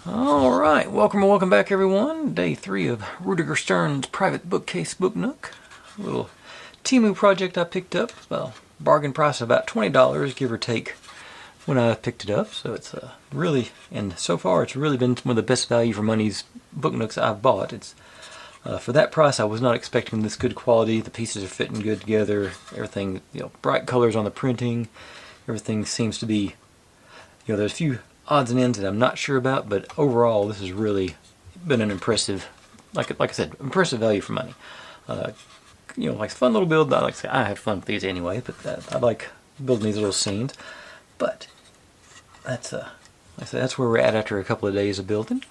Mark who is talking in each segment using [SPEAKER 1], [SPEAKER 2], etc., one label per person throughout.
[SPEAKER 1] Alright, welcome back everyone. Day 3 of Rudiger Stern's private bookcase book Nook. A little Temu project I picked up. Well, bargain price of about $20, give or take, when I picked it up. So it's really, and so far it's really been one of the best value for money's book Nooks I've bought. It's for that price I was not expecting this good quality. The pieces are fitting good together. Everything, bright colors on the printing. Everything seems to be, there's a few odds and ends that I'm not sure about, but overall this has really been an impressive, like I said, impressive value for money. Like a fun little build. I like to say I had fun with these anyway, but I like building these little scenes. But that's like I said, that's where we're at after a couple of days of building.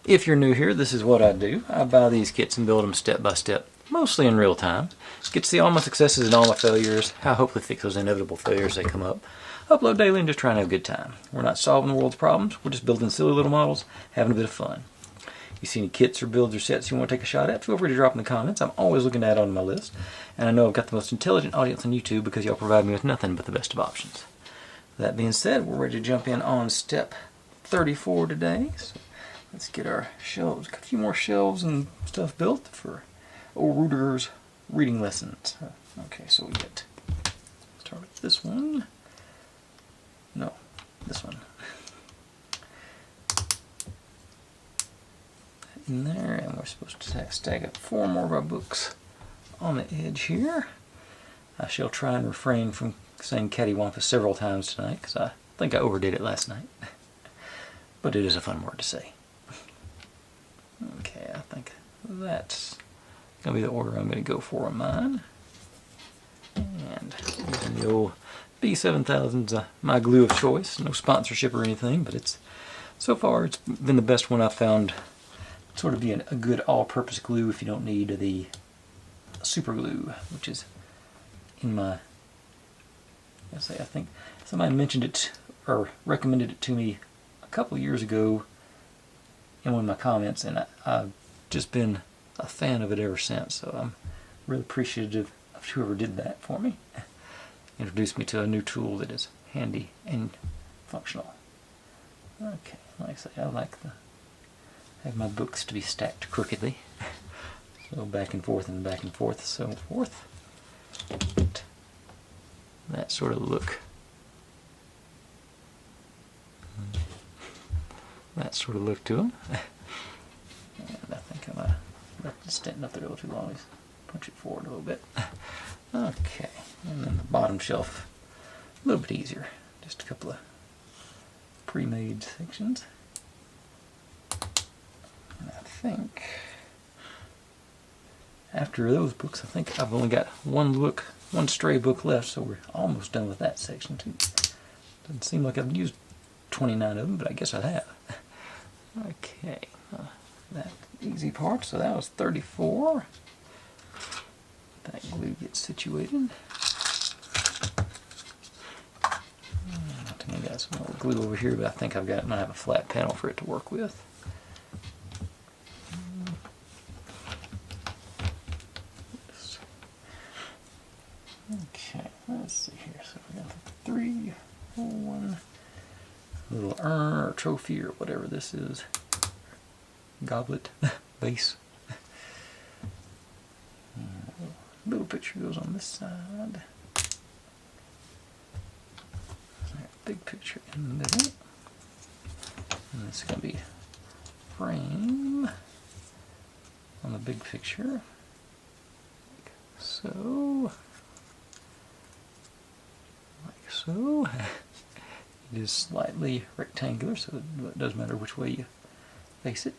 [SPEAKER 1] If you're new here, this is what I do. I buy these kits and build them step by step, mostly in real time. Get to see all my successes and all my failures, how I hopefully fix those inevitable failures that come up. Upload daily and just trying to have a good time. We're not solving the world's problems, we're just building silly little models, having a bit of fun. You see any kits or builds or sets you want to take a shot at, feel free to drop in the comments. I'm always looking to add on my list. And I know I've got the most intelligent audience on YouTube because y'all provide me with nothing but the best of options. That being said, we're ready to jump in on step 34 today. So let's get our shelves, a few more shelves and stuff built for old Rudiger's reading lessons. Okay, so we get, start with this one. No, this one. In there, and we're supposed to stack up 4 more of our books on the edge here. I shall try and refrain from saying cattywampus several times tonight, because I think I overdid it last night. But it is a fun word to say. Okay, I think that's going to be the order I'm going to go for on mine. And using the old B7000's my glue of choice. No sponsorship or anything, but it's so far it's been the best one I've found. Sort of being a good all-purpose glue if you don't need the super glue, which is in my, I think somebody mentioned it or recommended it to me a couple years ago in one of my comments, and I've just been a fan of it ever since. So I'm really appreciative of whoever did that for me. Introduced me to a new tool that is handy and functional. Okay, like I say, I like have my books to be stacked crookedly. So back and forth and back and forth, so forth. That sort of look. That sort of look to them. And I think I might have left it standing up there a little too long. Let's punch it forward a little bit. Okay, and then the bottom shelf, a little bit easier. Just a couple of pre-made sections. And I think after those books, I think I've only got one stray book left, so we're almost done with that section too. Doesn't seem like I've used 29 of them, but I guess I have. Okay, that easy part, so that was 34. That glue gets situated. I think I got some more glue over here, but I think might have a flat panel for it to work with. Okay, let's see here. So we got the 3, 4, 1 little urn or trophy or whatever this is. Goblet, vase. Little picture goes on this side. Big picture in the middle. And this is going to be frame on the big picture. Like so. Like so. It is slightly rectangular, so it doesn't matter which way you face it.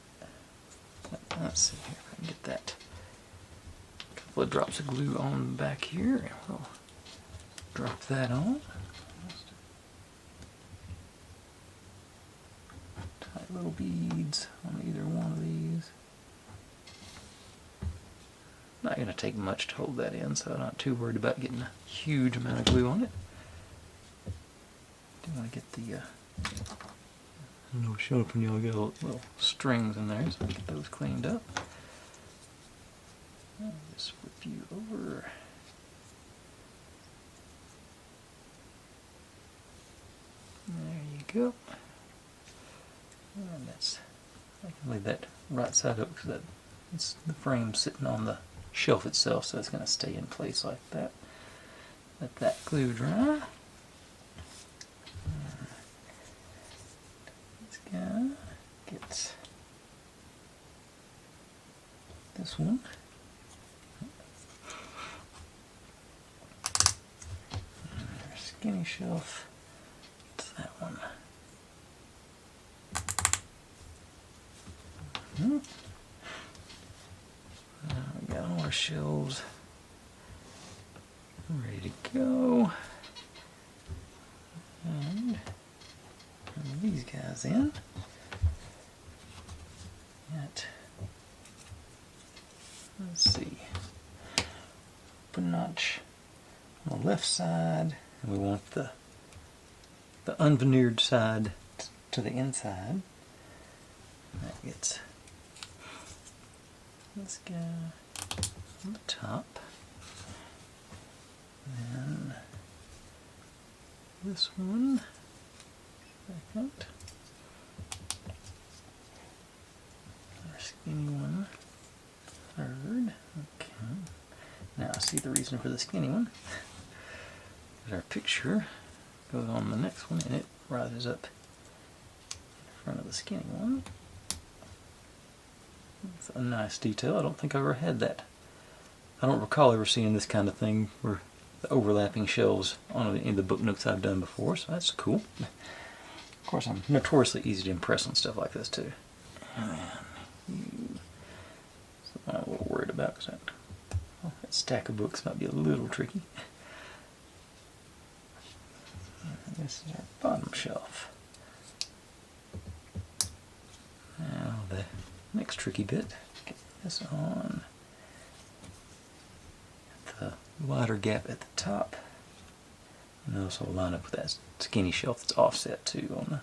[SPEAKER 1] Let's see here if I can get that. Couple of drops of glue on the back here. We'll drop that on. Tight little beads on either one of these. Not going to take much to hold that in, so I'm not too worried about getting a huge amount of glue on it. Do want to get the I know showing up when y'all get little strings in there, so we get those cleaned up. I'll just flip you over. There you go. And that's I can leave that right side up because it's the frame sitting on the shelf itself, so it's going to stay in place like that. Let that glue dry. This guy gets this one. Our skinny shelf. It's that one. Now we got all our shelves ready to go. And bring these guys in. Let's see. Put a notch on the left side, and we want the unveneered side to the inside. That gets this guy on the top, and this one second, our skinny one third. Okay, now I see the reason for the skinny one. Our picture goes on the next one, and it rises up in front of the skinny one. It's a nice detail. I don't think I've ever had that. I don't recall ever seeing this kind of thing where the overlapping shelves on any of the book nooks I've done before, so that's cool. Of course, I'm notoriously easy to impress on stuff like this too. And then something I'm a little worried about because that stack of books might be a little tricky. And this is our bottom shelf. Now the next tricky bit, get this on at the wider gap at the top, and also line up with that skinny shelf that's offset too on the,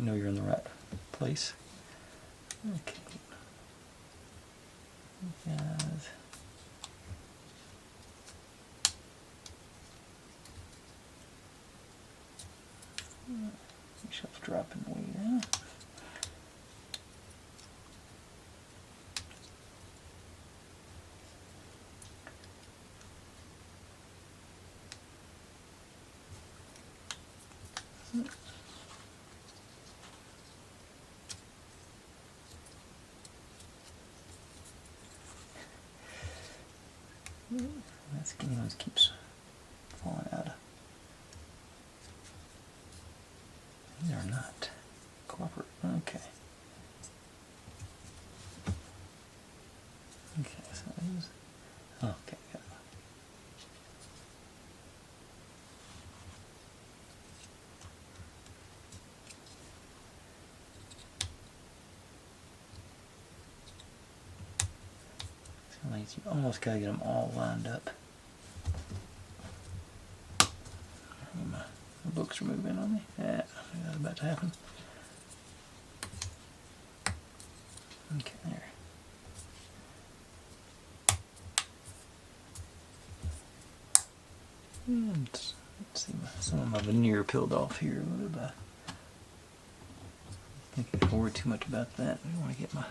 [SPEAKER 1] you know you're in the right place. Okay, guys. Shelf's dropping way down. That skinny one keeps falling out. These are not cooperate. Okay. Okay, so these. Okay, got it. You almost gotta get them all lined up. My books are moving on me. Yeah, that's about to happen. Okay, there. And let's see, some of my veneer peeled off here a little bit. I think I can worry too much about that. I want to get my.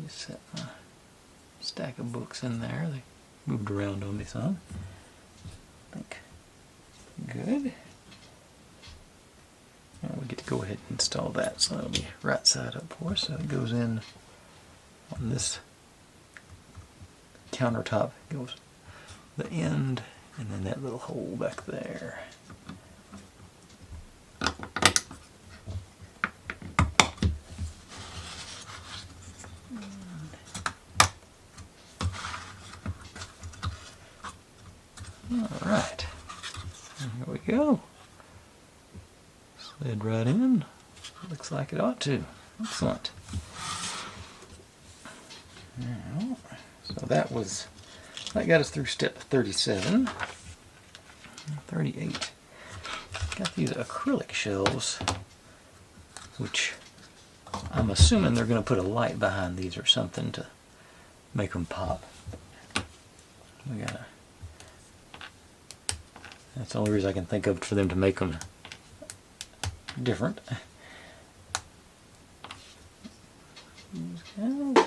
[SPEAKER 1] Just set my stack of books in there. They moved around on me some. I think good. Now we get to go ahead and install that, so that'll be right side up for us. So it goes in on this countertop. It goes the end, and then that little hole back there. Alright, here we go. Slid right in. Looks like it ought to. Excellent. Now, so that got us through step 37. 38. Got these acrylic shelves, which I'm assuming they're going to put a light behind these or something to make them pop. That's the only reason I can think of for them to make them different. Okay.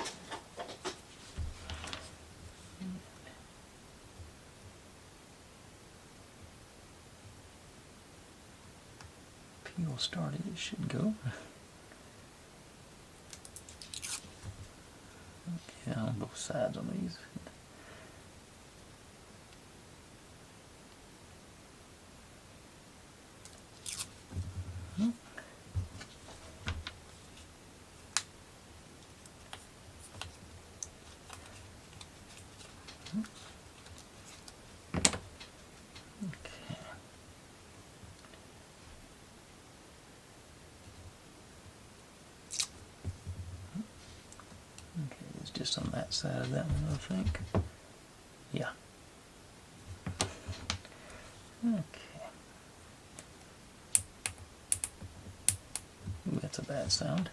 [SPEAKER 1] Peel started, it should go. Yeah, on both sides on these. Okay, it's just on that side of that one, I think. Yeah. Okay. Ooh, that's a bad sound.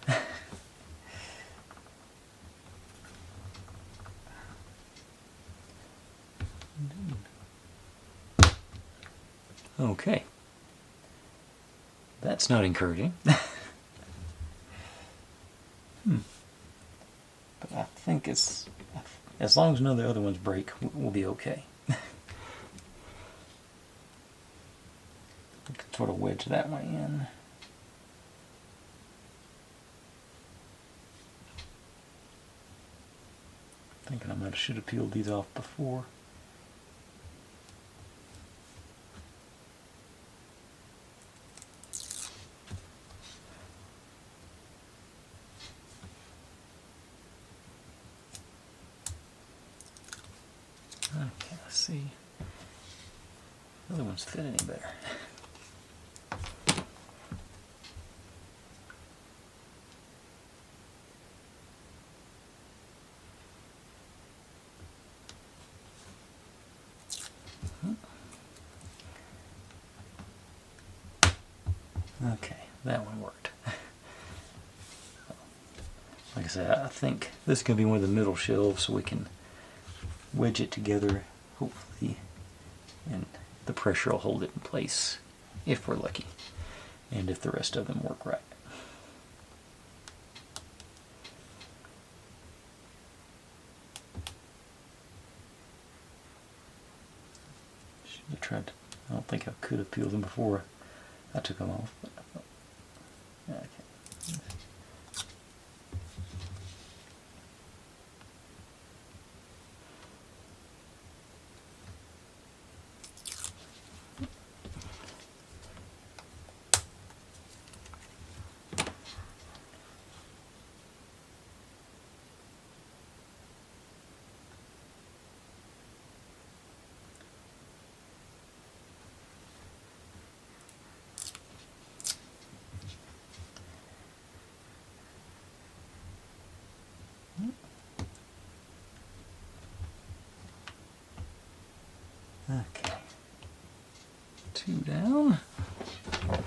[SPEAKER 1] Okay. That's not encouraging. But I think it's, as long as none of the other ones break, we'll be okay. We can sort of wedge that one in. Thinking I might have should have peeled these off before. Okay, let's see. The other ones fit any better. Okay, that one worked. Like I said, I think this is going to be one of the middle shelves, so we can wedge it together, hopefully, and the pressure will hold it in place if we're lucky, and if the rest of them work right. Should have tried. I don't think I could have peeled them before I took them off. But okay. Okay, 2 down. I don't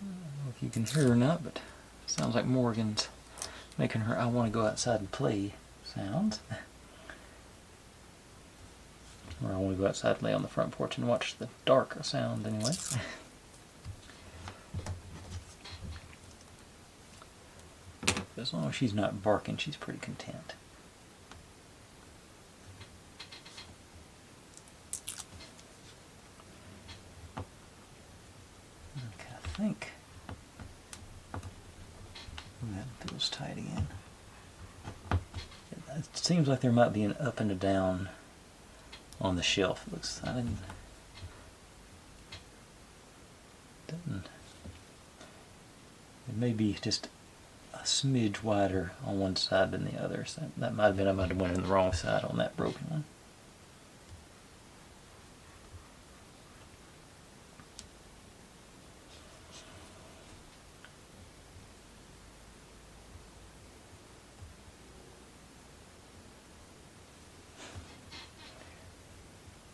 [SPEAKER 1] know if you can hear or not, but it sounds like Morgan's making her "I want to go outside and play" sounds. Or I want to go outside and lay on the front porch and watch the dark sound anyway. As long as she's not barking, she's pretty content. Okay, I think that feels tight again. It seems like there might be an up and a down on the shelf. It looks, didn't. It may be just a smidge wider on one side than the other. So that might have been, I might have went in the wrong side on that broken one.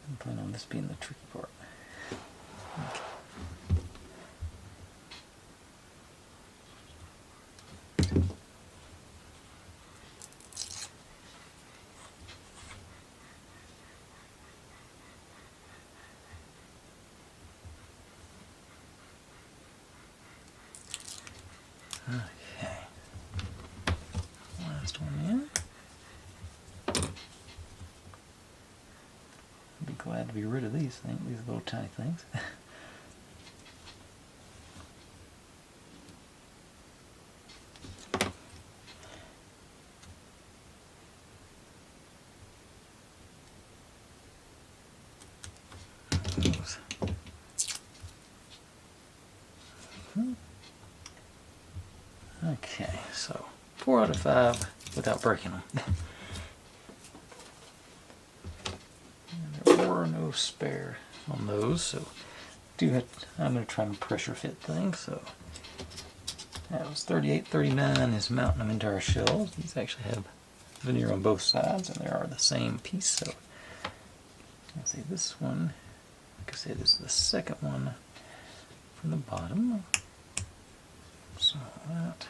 [SPEAKER 1] I'm planning on this being the tricky part. Okay. Okay. Last one in. I'd be glad to be rid of these things, these little tiny things. Okay, so 4 out of 5 without breaking them. There were no spare on those, so I'm going to try and pressure fit things. So that was 38, 39 is mounting them into our shelves. These actually have veneer on both sides, and they are the same piece. So let's see, this one, like I said, is the second one from the bottom. So that.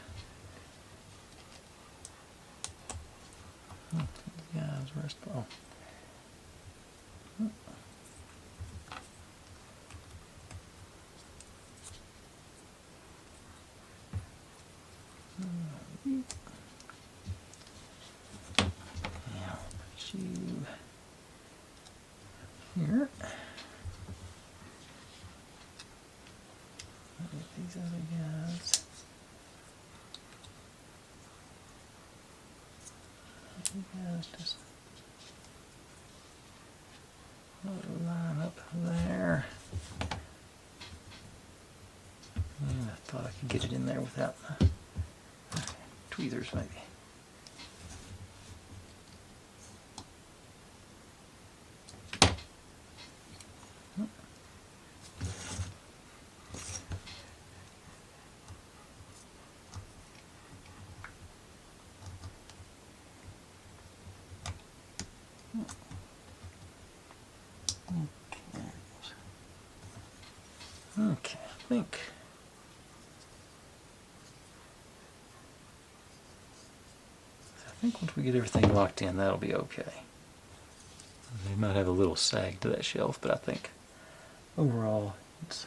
[SPEAKER 1] Guys, where's the, oh. Yeah, put you here. These other guys. You guys just line up there. And I thought I could get it in there without tweezers, maybe. Okay, I think once we get everything locked in, that'll be okay. They might have a little sag to that shelf, but I think overall it's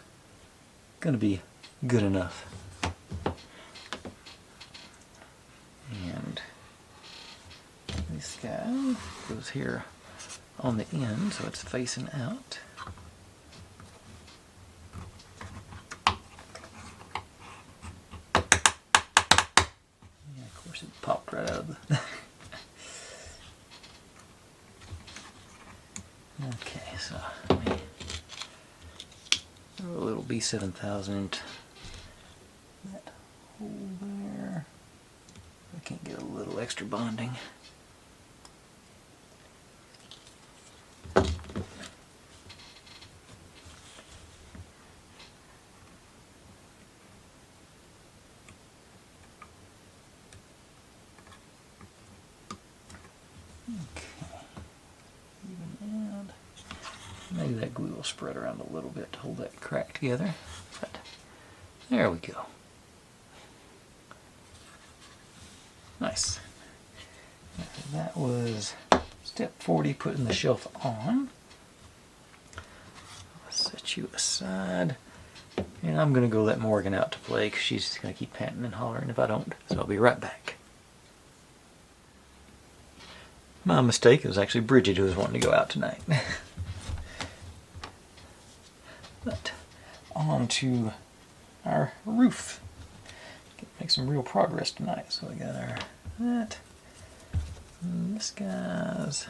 [SPEAKER 1] going to be good enough. And this guy goes here on the end, so it's facing out. It popped right out of the... Okay, so let me throw a little B7000 into that hole there. I can't get a little extra bonding. Maybe that glue will spread around a little bit to hold that crack together. But there we go. Nice. That was step 40, putting the shelf on. I'll set you aside. And I'm going to go let Morgan out to play because she's just going to keep panting and hollering if I don't. So I'll be right back. My mistake, it was actually Bridget who was wanting to go out tonight. But on to our roof. Make some real progress tonight. So we got our that. And this guy's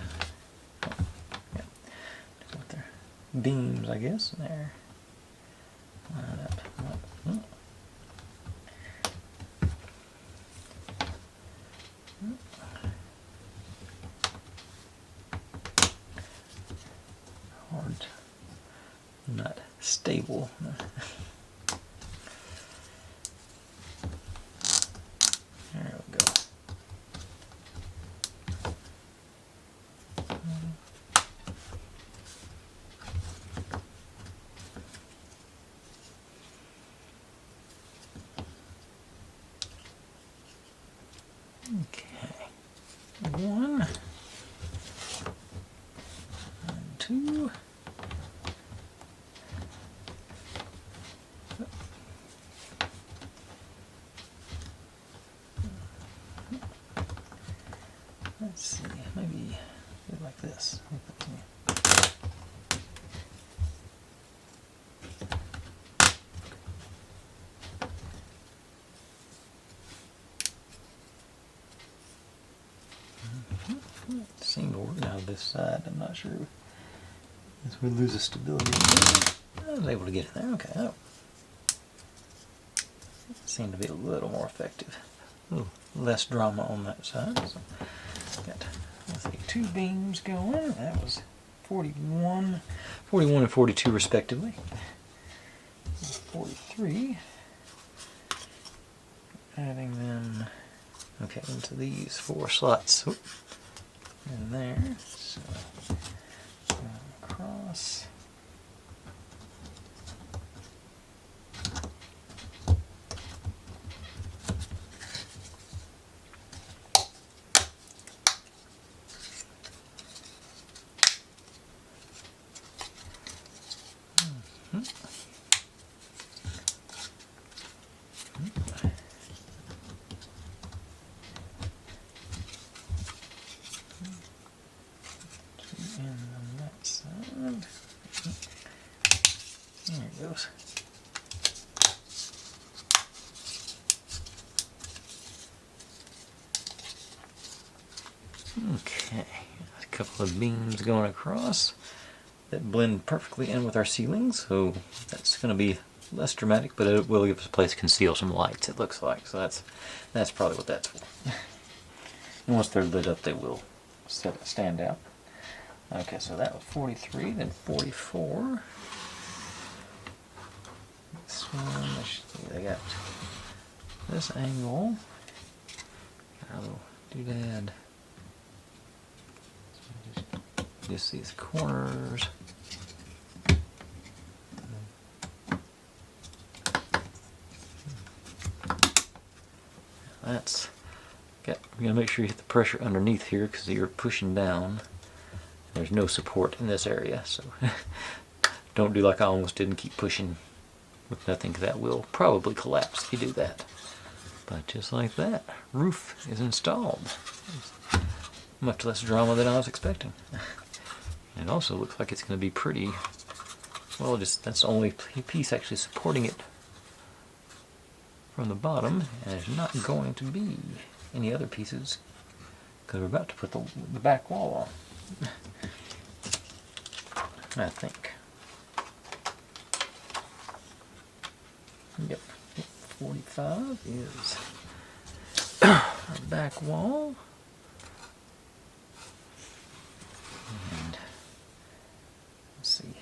[SPEAKER 1] with their beams, I guess. There. Line up. Hard. Not stable. There we go. Okay. 1 and 2. this side. I'm not sure. As we lose the stability. I was able to get it there. Okay. Oh. Seemed to be a little more effective. A little less drama on that side. So got, let's see, 2 beams going. That was 41 and 42 respectively. 43. Adding them, okay, into these 4 slots. Oop, in there. So across. There it goes. Okay, a couple of beams going across that blend perfectly in with our ceiling, so that's going to be less dramatic, but it will give us a place to conceal some lights, it looks like. So that's probably what that's for. And once they're lit up, they will stand out. Okay, so that was 43, then 44. This one, let's see, they got this angle. Got a little doodad. Just these corners. That's got. You're gonna make sure you hit the pressure underneath here because you're pushing down. There's no support in this area, so don't do like I almost did and keep pushing with nothing, because that will probably collapse if you do that. But just like that, roof is installed. Much less drama than I was expecting. It also looks like it's going to be pretty, well, just that's the only piece actually supporting it from the bottom, and there's not going to be any other pieces because we're about to put the back wall on. I think. Yep, 45 is our back wall. And let's see,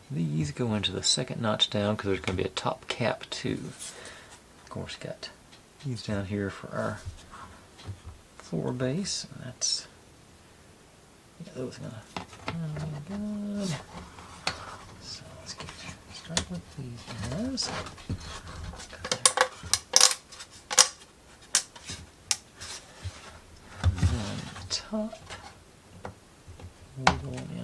[SPEAKER 1] these go into the second notch down because there's going to be a top cap too. Of course, got these down here for our floor base, and that's, yeah, those are going to, oh my god. So let's start with these guys. And then the top. We're going in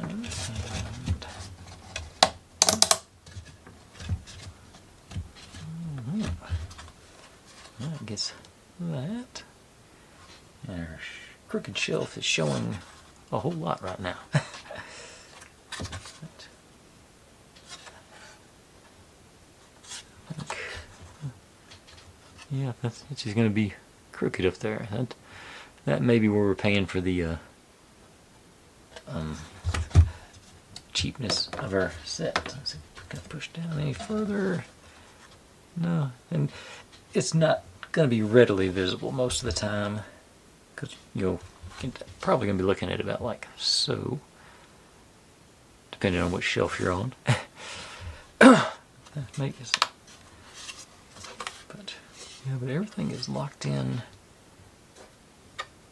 [SPEAKER 1] and that gets that. And our crooked shelf is showing a whole lot right now. Yeah, it's just going to be crooked up there. That may be where we're paying for the cheapness of our set. Let's see if we can push down any further. No, and it's not going to be readily visible most of the time because you're probably going to be looking at it about like so, depending on which shelf you're on. But everything is locked in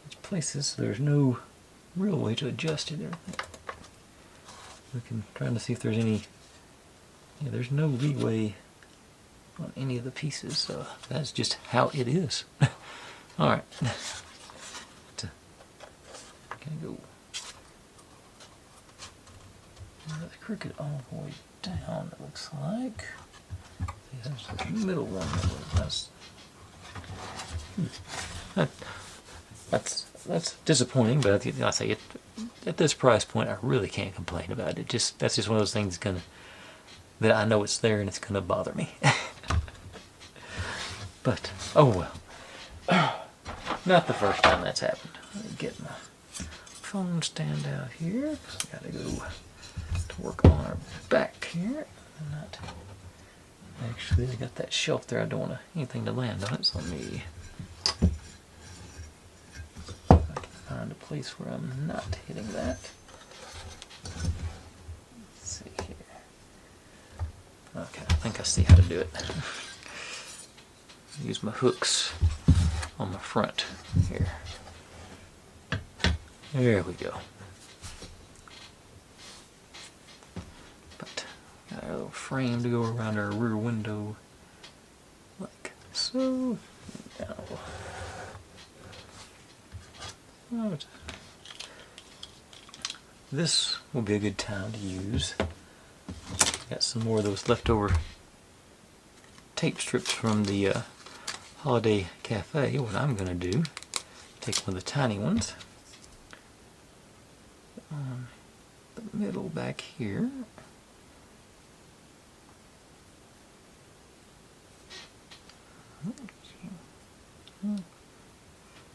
[SPEAKER 1] its places, so there's no real way to adjust it. Trying to see if there's any. Yeah, there's no leeway on any of the pieces, so that's just how it is. All right. Gonna go. That's crooked all the way down. It looks like. There's the middle one. That's disappointing, but I say it at this price point. I really can't complain about it. That's just one of those things that I know it's there and it's gonna bother me. But oh well. Not the first time that's happened. Let me get my phone stand out here. Gotta go to work on our back here. Not actually, I got that shelf there. I don't want anything to land on it, so let me find a place where I'm not hitting that. Let's see here. Okay, I think I see how to do it. Use my hooks on the front here. There we go. But got our little frame to go around our rear window like so. Now, this will be a good time to use. Got some more of those leftover tape strips from the Holiday Cafe. What I'm going to do, take one of the tiny ones on the middle back here.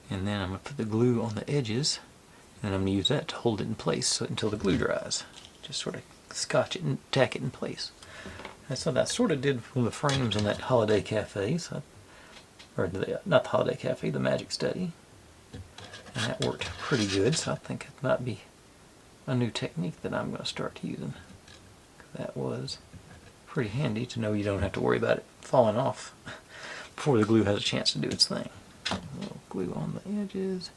[SPEAKER 1] And then I'm going to put the glue on the edges, and I'm going to use that to hold it in place until the glue dries. Just sort of scotch it and tack it in place. That's what I sort of did with the frames on that Holiday Cafe, not the Holiday Cafe, the Magic Study. And that worked pretty good, so I think it might be a new technique that I'm going to start using. That was pretty handy to know you don't have to worry about it falling off before the glue has a chance to do its thing. A little glue on the edges.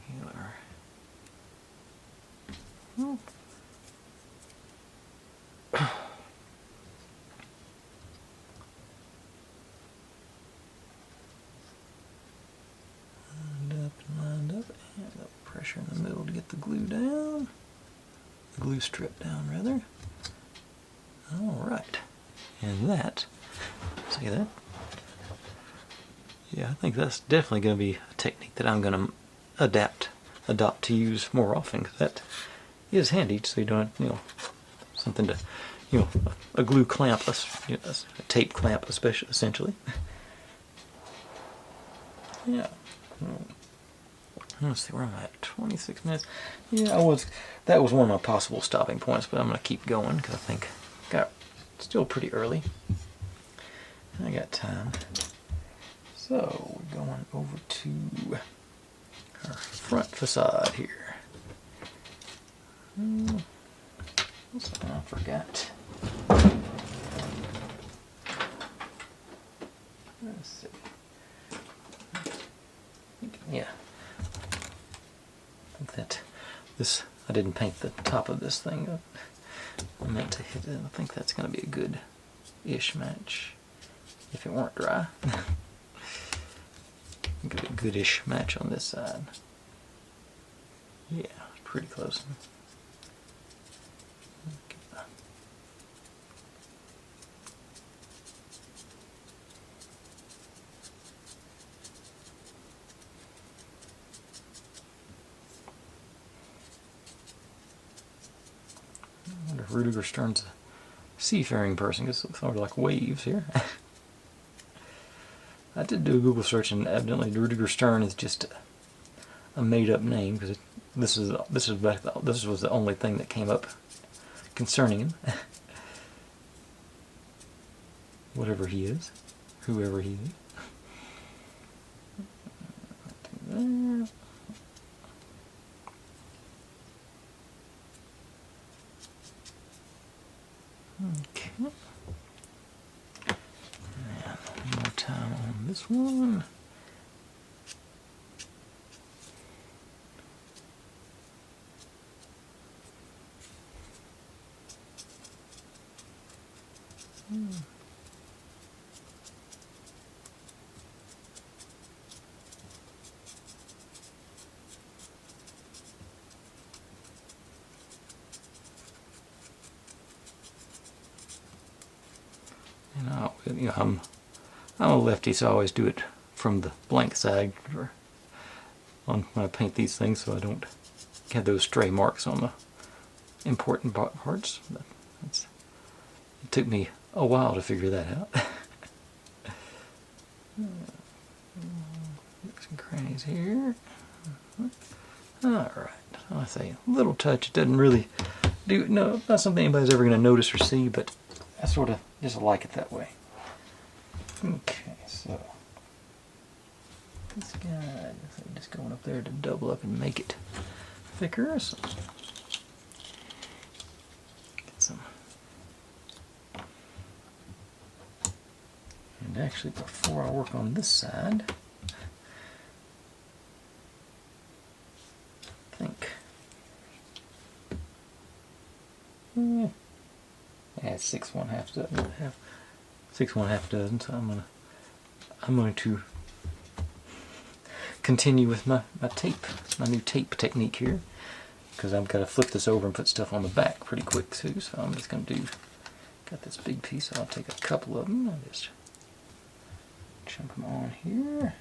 [SPEAKER 1] Here. Lined up, and the pressure in the middle to get the glue down. The glue strip down, rather. Alright. And that, see that? Yeah, I think that's definitely going to be a technique that I'm going to adopt to use more often, because that is handy, so you don't, something to, a glue clamp, a tape clamp, especially, essentially. Yeah. Let's see, where am I at? 26 minutes. Yeah, that was one of my possible stopping points, but I'm going to keep going because I think still pretty early. I got time. So we're going over to our front facade here. Something I forgot. Let's see. Yeah. I think that this, I didn't paint the top of this thing up. I meant to hit it. I think that's going to be a good-ish match if it weren't dry. Get a good-ish match on this side. Yeah, pretty close. I wonder if Rudiger Stern's a seafaring person, because it's sort of like waves here. I did do a Google search, and evidently Rudiger Stern is just a made-up name, because this was the only thing that came up concerning him. Whatever he is, whoever he is. Okay. And one more time on this one. And I'm a lefty, so I always do it from the blank side when I paint these things, so I don't have those stray marks on the important parts. But it took me a while to figure that out. Some crannies here. Alright, I say a little touch. It doesn't really do, no, not something anybody's ever going to notice or see, but I sort of just like it that way. Okay, so this guy, just going up there to double up and make it thicker. So get some. And actually, before I work on this side, I think, yeah, it's 6 1/2 dozen. 6 1/2 dozen. So I'm going to continue with my new tape technique here, because I've got to flip this over and put stuff on the back pretty quick too. So I'm just going to got this big piece. So I'll take a couple of them. I'll just jump them on here.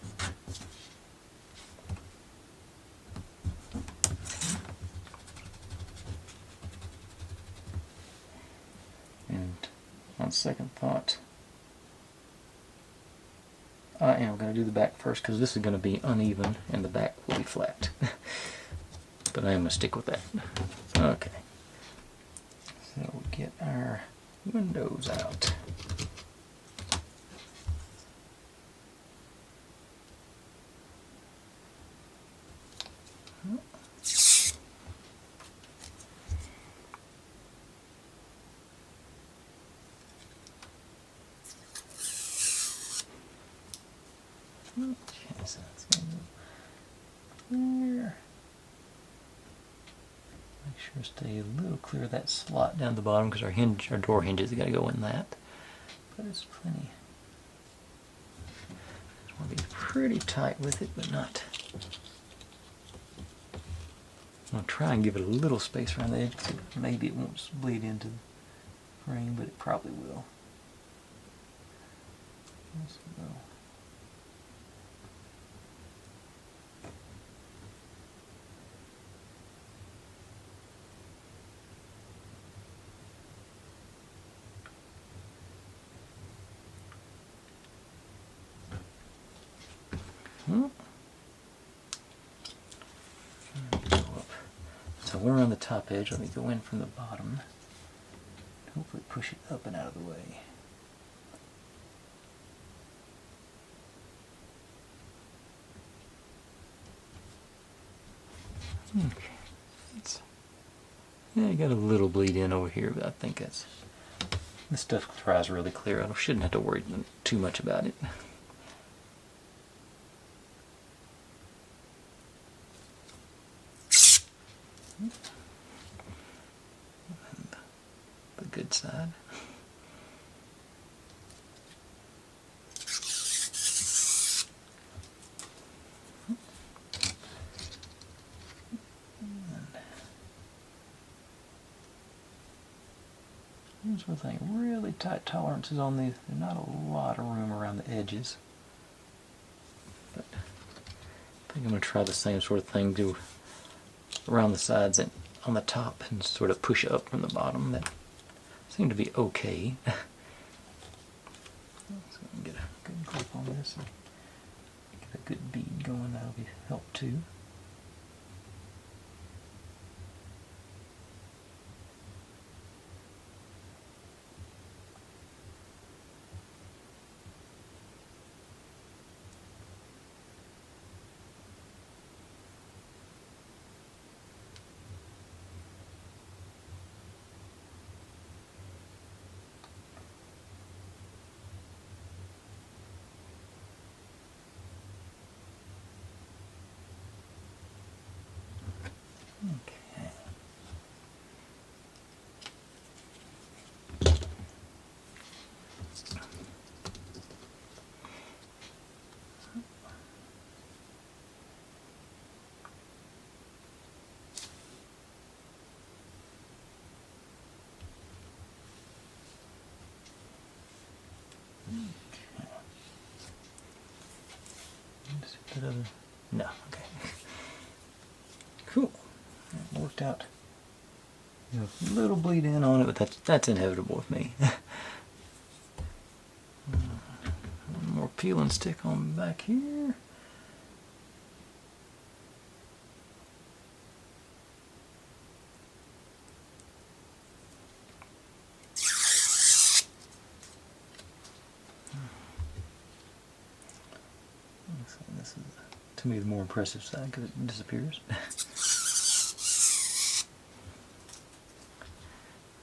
[SPEAKER 1] And on second thought, I am going to do the back first, because this is going to be uneven and the back will be flat. But I am going to stick with that. Okay. So we'll get our windows out. Okay, so that's going to go there. Make sure to stay a little clear of that slot down the bottom, because our door hinges have got to go in that. But it's plenty. Just want to be pretty tight with it, but not. I'm going to try and give it a little space around the edge, so maybe it won't bleed into the frame, but it probably will. Let's go. So we're on the top edge. Let me go in from the bottom. Hopefully push it up and out of the way. Okay. Yeah, you got a little bleed in over here, but I think this stuff dries really clear. I shouldn't have to worry too much about it. The good side. Here's one thing, really tight tolerances on these. There's not a lot of room around the edges. But I think I'm going to try the same sort of thing, do around the sides and on the top, and sort of push up from the bottom. That seemed to be okay. So I can get a good grip on this and get a good bead going. That'll be help too. Okay. No, okay. Cool. That worked out. A little bleed in on it, but that's inevitable with me. One more peel and stick on back here. to be the more impressive side because it disappears.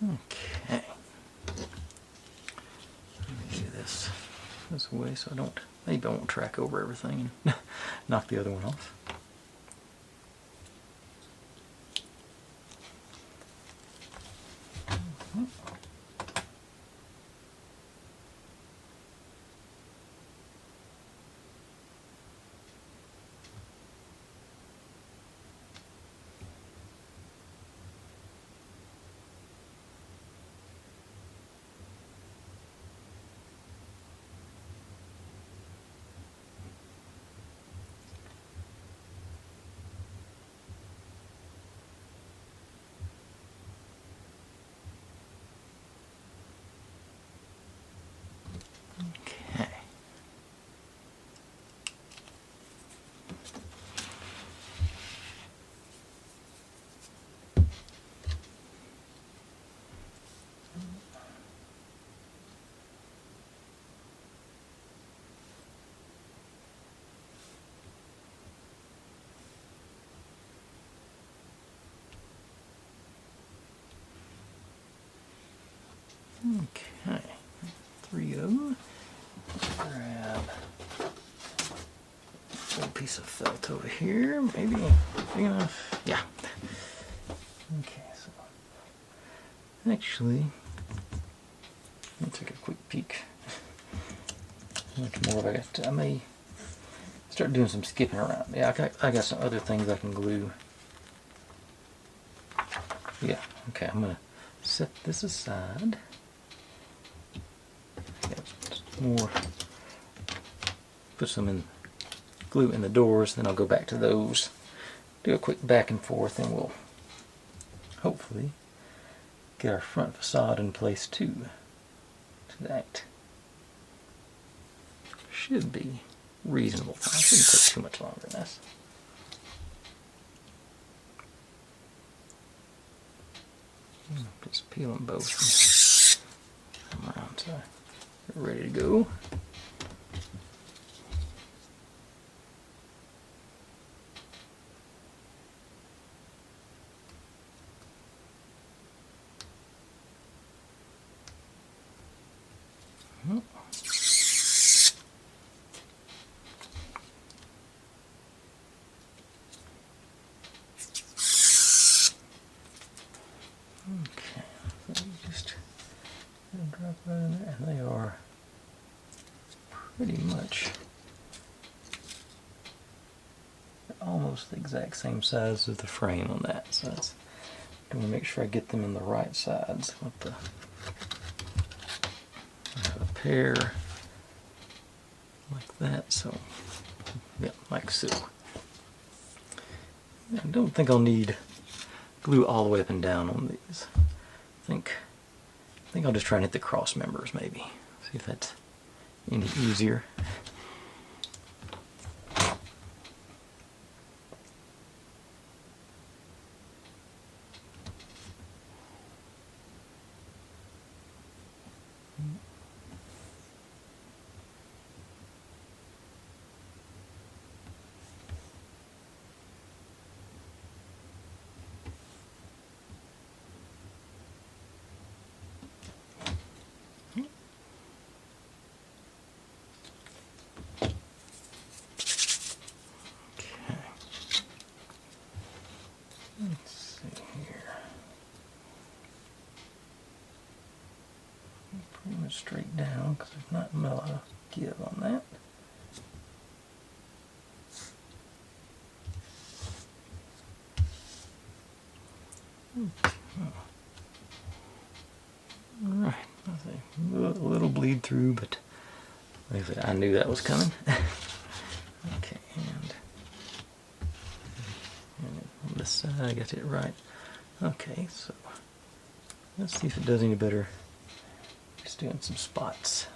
[SPEAKER 1] Okay. Let me do this way so maybe I won't track over everything and knock the other one off. Okay. Okay, 3 of them. Grab a little piece of felt over here, maybe big enough. Yeah. Okay, so actually, let me take a quick peek. Much more I may start doing some skipping around. Yeah, I got some other things I can glue. Yeah, okay, I'm gonna set this aside. More, put some in glue in the doors, then I'll go back to those, do a quick back and forth, and we'll hopefully get our front facade in place too. That should be reasonable time. Shouldn't take too much longer than this. Just peel them both around so we're ready to go. Okay, so just drop right in there, and they are pretty much almost the exact same size as the frame on that. So that's, I'm going to make sure I get them in the right sides with the pair like that. So yeah, like so. I don't think I'll need glue all the way up and down on these. I think I'll just try and hit the cross members maybe. See if that's any easier. Let's see here. Pretty much straight down because there's not a lot of give on that. Alright, a little bleed through, but like I said, I knew that was coming. Okay, and on this side I got it right. Okay, so let's see if it does any better. Just doing some spots,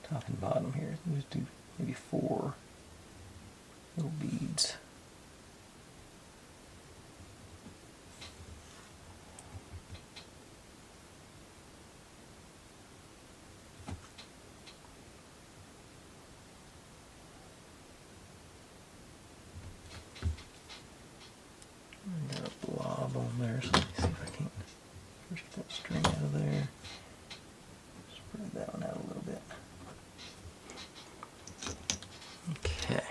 [SPEAKER 1] top and bottom here. Just do maybe 4 little beads. there, so let me see if I can first get that string out of there. Spread that one out a little bit. Okay.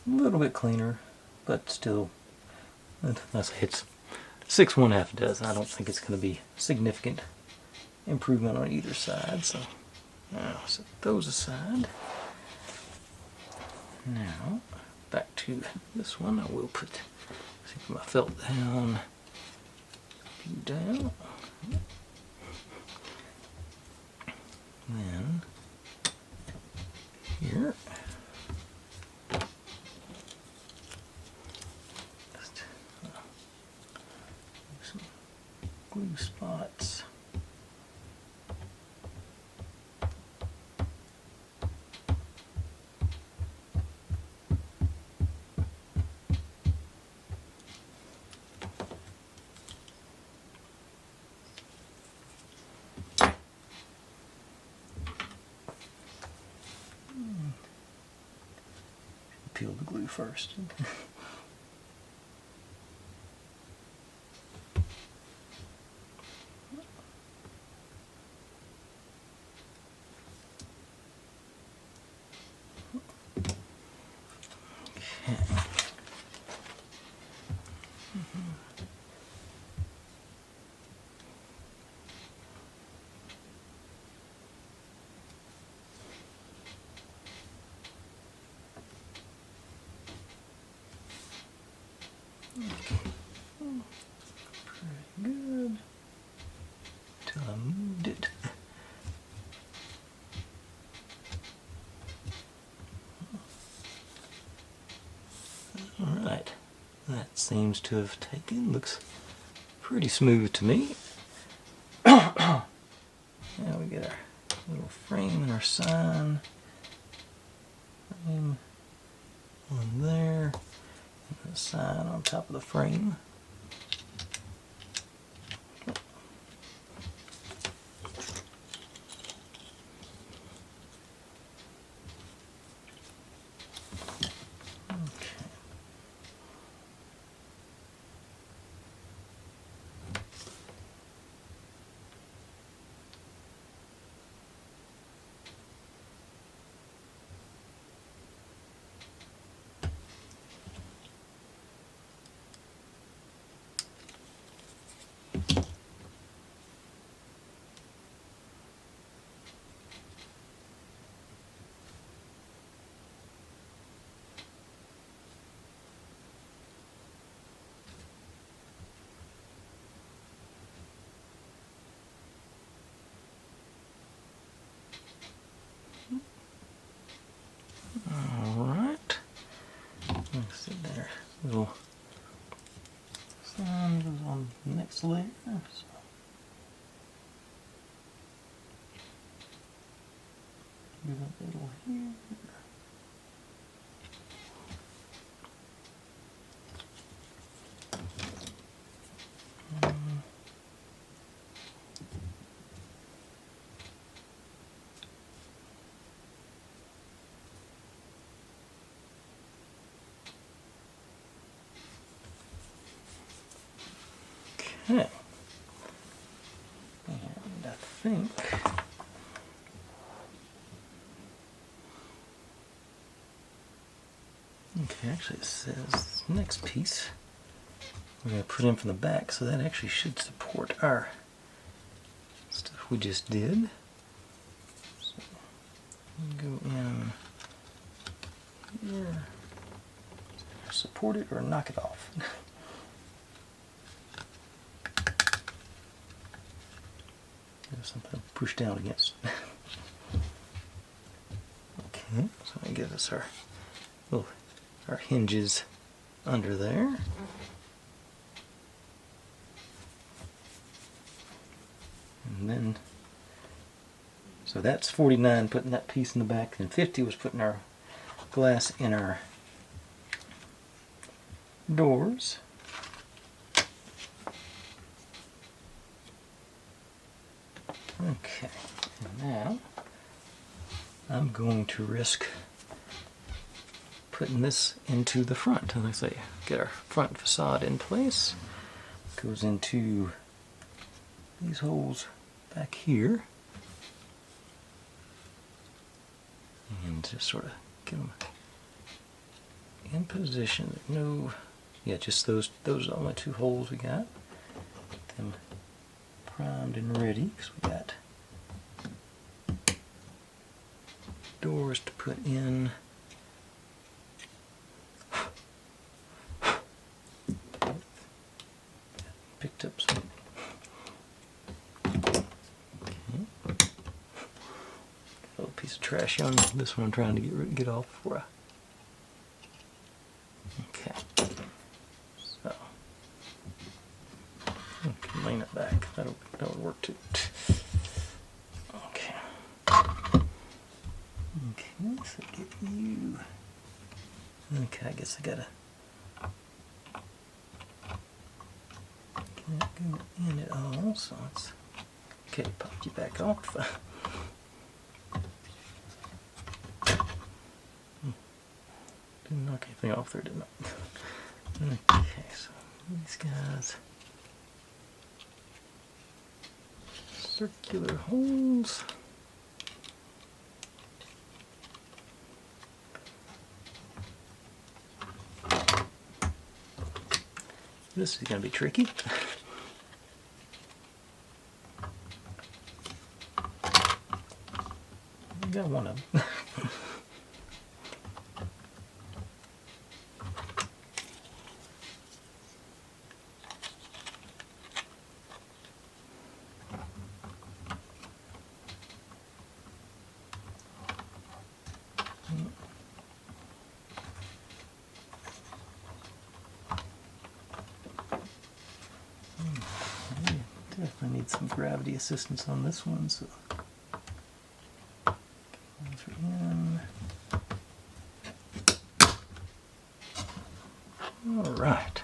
[SPEAKER 1] A little bit cleaner, but still, it's 6 1/2 dozen. I don't think it's going to be significant improvement on either side. So now set those aside. Now back to this one. I will put my felt down, down. Then here. Some glue spots. Peel the glue first. Pretty good. Till I moved it. Alright. That seems to have taken. Looks pretty smooth to me. Now we get our little frame and our sign. Frame on there. And the sign on top of the frame. Alright. Let's see there. Little sign goes on the next layer. So. Do that little here. Okay. And I think okay, actually it says next piece we're going to put in from the back, so that actually should support our stuff we just did. So go in here, support it or knock it off. There's something to push down against. Okay, so that gives us our hinges under there. And then, so that's 49 putting that piece in the back, and 50 was putting our glass in our doors. Okay, and now I'm going to risk putting this into the front. And let's say get our front facade in place. Goes into these holes back here. And just sort of get them in position. No, yeah, just those are the only two holes we got. Get them primed and ready because we got doors to put in. Picked up some. Okay. A little piece of trash on this one I'm trying to get off before I. Okay. So. Okay, lean it back. That'll work too. Okay. Okay, so get you. Okay, I guess I gotta. Can't go in at all, so it's okay. Pop you back off. Didn't knock anything off there, didn't I? Okay, so these guys, circular holes. This is going to be tricky. I got one of them. Definitely need some gravity assistance on this one, so those are in. All right.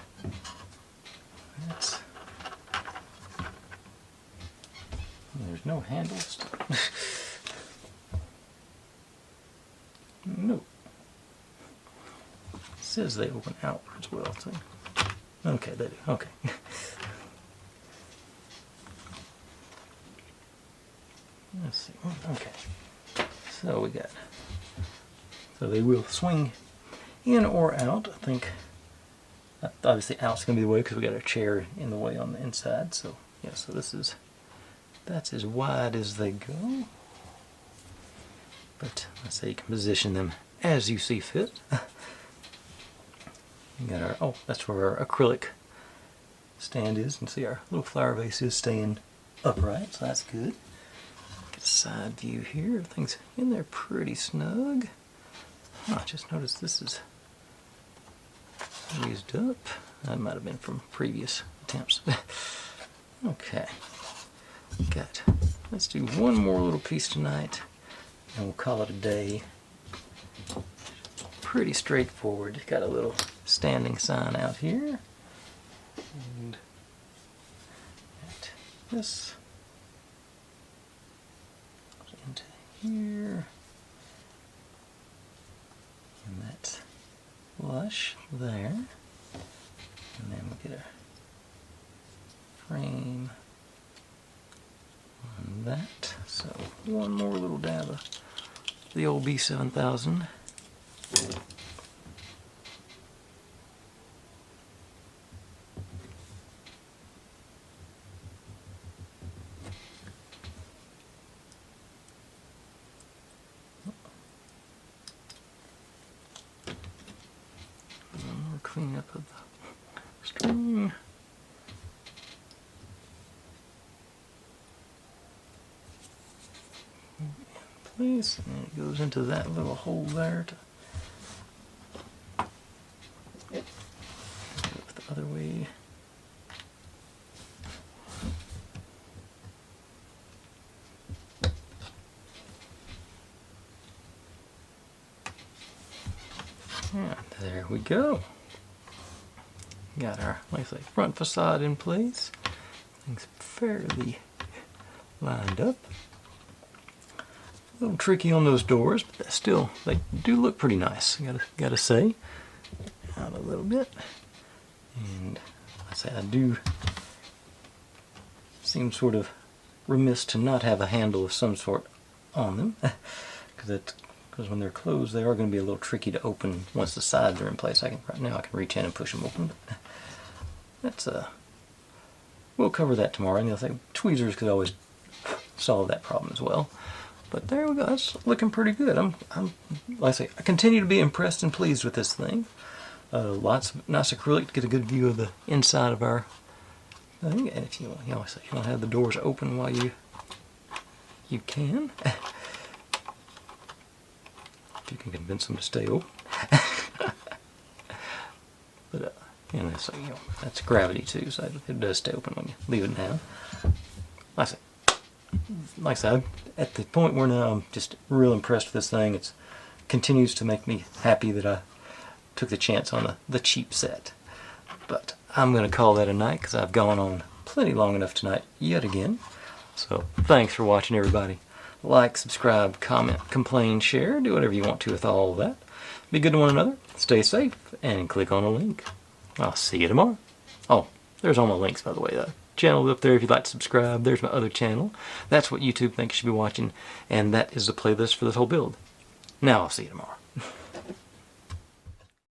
[SPEAKER 1] There's no handles. No. It says they open outwards well, so. Okay, they do. Okay. Let's see. Okay. So we got. So they will swing in or out. I think. Obviously, out's going to be the way because we got a chair in the way on the inside. So yeah. So that's as wide as they go. But let's say you can position them as you see fit. We got our, oh, that's where our acrylic stand is. You can see our little flower vase is staying upright, so that's good. Get a side view here. Everything's in there pretty snug. Oh, I just noticed this is used up. That might have been from previous attempts. Okay. Let's do one more little piece tonight, and we'll call it a day. Pretty straightforward. Got a little standing sign out here, and this goes into here, and that's flush there, and then we get a frame on that. So one more little dab of the old B7000. One more cleanup of the string. Place, and it goes into that little hole there to go the other way. And there we go. got our, like I say, front facade in place. Things fairly lined up. A little tricky on those doors, but still, they do look pretty nice. Gotta say, out a little bit, and I say I do seem sort of remiss to not have a handle of some sort on them, because when they're closed, they are going to be a little tricky to open once the sides are in place. Right now I can reach in and push them open, but that's we'll cover that tomorrow. And I think tweezers could always solve that problem as well. But there we go. That's looking pretty good. I'm like I say, I continue to be impressed and pleased with this thing. Lots of nice acrylic to get a good view of the inside of our thing. And if you want to have the doors open while you can. If you can convince them to stay open. But so that's gravity too, so it does stay open when you leave it down. Like I said, at the point where now I'm just real impressed with this thing. It continues to make me happy that I took the chance on the cheap set. But I'm going to call that a night because I've gone on plenty long enough tonight yet again. So thanks for watching, everybody. Like, subscribe, comment, complain, share, do whatever you want to with all of that. Be good to one another, stay safe, and click on a link. I'll see you tomorrow. Oh, there's all my links, by the way. The channel up there if you'd like to subscribe. There's my other channel. That's what YouTube thinks you should be watching, and that is the playlist for this whole build. Now I'll see you tomorrow.